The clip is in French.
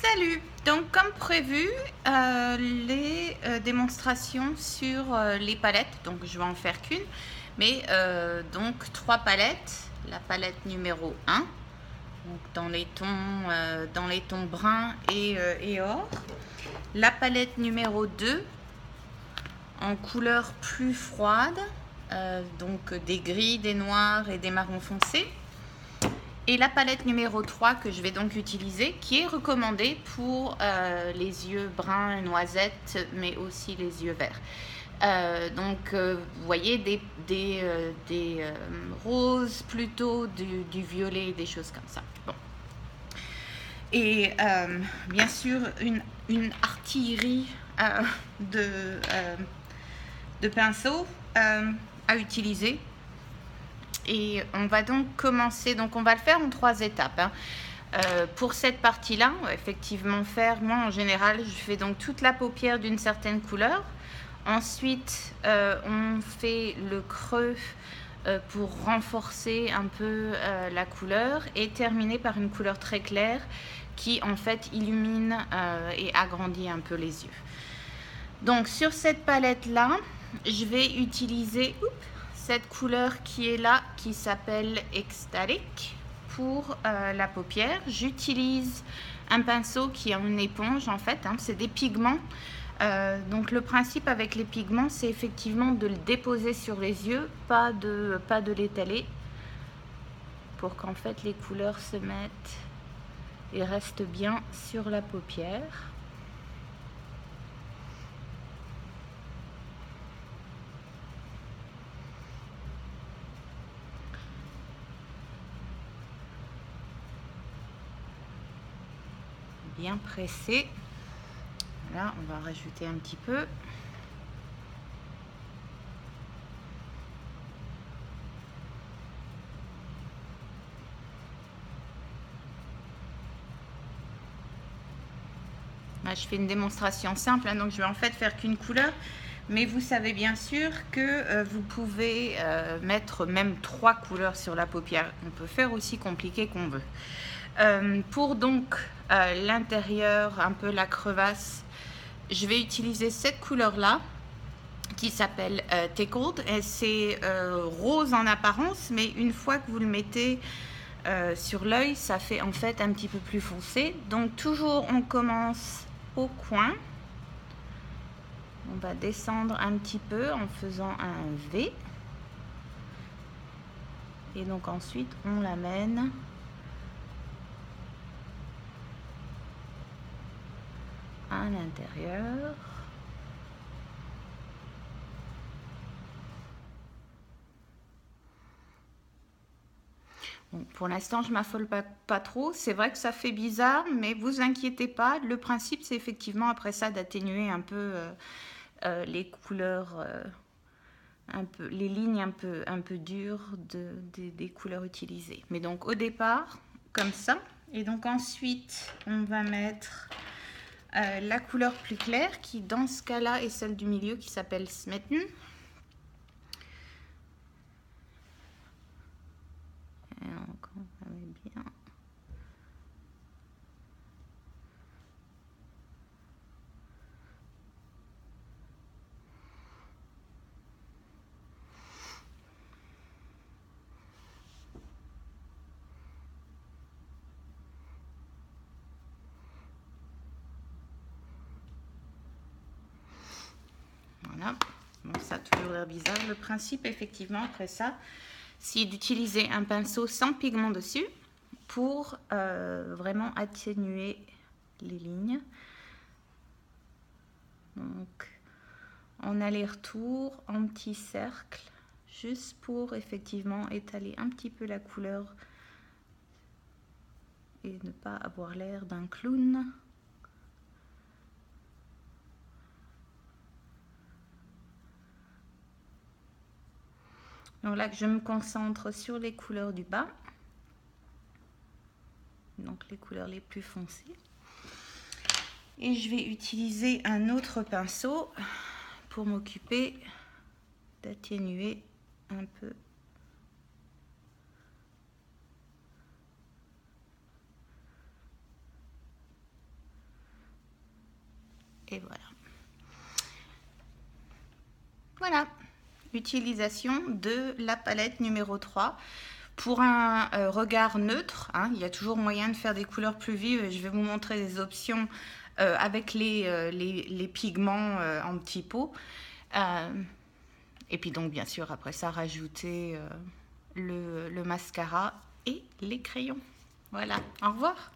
Salut! Donc comme prévu, les démonstrations sur les palettes, donc je vais en faire qu'une, mais donc 3 palettes, la palette numéro 1, donc dans les tons bruns et or, la palette numéro 2 en couleur plus froide, donc des gris, des noirs et des marrons foncés. Et la palette numéro 3 que je vais donc utiliser, qui est recommandée pour les yeux bruns et noisettes, mais aussi les yeux verts. Vous voyez des roses plutôt, du violet, des choses comme ça. Bon. Et bien sûr, une artillerie de pinceaux à utiliser. Et on va donc commencer, donc on va le faire en 3 étapes. Pour cette partie-là, on va effectivement faire, moi en général, je fais donc toute la paupière d'une certaine couleur. Ensuite, on fait le creux pour renforcer un peu la couleur et terminer par une couleur très claire qui en fait illumine et agrandit un peu les yeux. Donc sur cette palette-là, je vais utiliser cette couleur qui est là, qui s'appelle Ecstatic pour la paupière. J'utilise un pinceau qui est une éponge en fait, c'est des pigments. Donc le principe avec les pigments, c'est effectivement de le déposer sur les yeux, pas de l'étaler, pour qu'en fait les couleurs se mettent et restent bien sur la paupière. Bien pressé. Là, on va rajouter un petit peu. Là, je fais une démonstration simple, donc je vais en fait faire qu'une couleur. Mais vous savez bien sûr que vous pouvez mettre même 3 couleurs sur la paupière. On peut faire aussi compliqué qu'on veut. Pour donc l'intérieur, un peu la crevasse, je vais utiliser cette couleur-là qui s'appelle Tickled. Et c'est rose en apparence, mais une fois que vous le mettez sur l'œil, ça fait en fait un petit peu plus foncé. Donc toujours, on commence au coin. On va descendre un petit peu en faisant un V. Et donc ensuite, on l'amène à l'intérieur. Bon, pour l'instant, je ne m'affole pas trop. C'est vrai que ça fait bizarre, mais vous inquiétez pas. Le principe, c'est effectivement après ça d'atténuer un peu les couleurs, les lignes un peu dures des couleurs utilisées. Mais donc au départ, comme ça. Et donc ensuite, on va mettre la couleur plus claire qui, dans ce cas-là, est celle du milieu qui s'appelle Smitten. Et donc, on va mettre bien. Voilà. Bon, ça a toujours l'air bizarre. Le principe, effectivement, après ça, c'est d'utiliser un pinceau sans pigment dessus pour vraiment atténuer les lignes. Donc, en aller-retour, en petits cercles, juste pour effectivement étaler un petit peu la couleur et ne pas avoir l'air d'un clown. Donc là, je me concentre sur les couleurs du bas, donc les couleurs les plus foncées. Et je vais utiliser un autre pinceau pour m'occuper d'atténuer un peu Et voilà. Voilà, utilisation de la palette numéro 3. Pour un regard neutre, hein, il y a toujours moyen de faire des couleurs plus vives. Je vais vous montrer des options avec les pigments en petits pots. Et puis donc, bien sûr, après ça, rajouter le mascara et les crayons. Voilà, au revoir.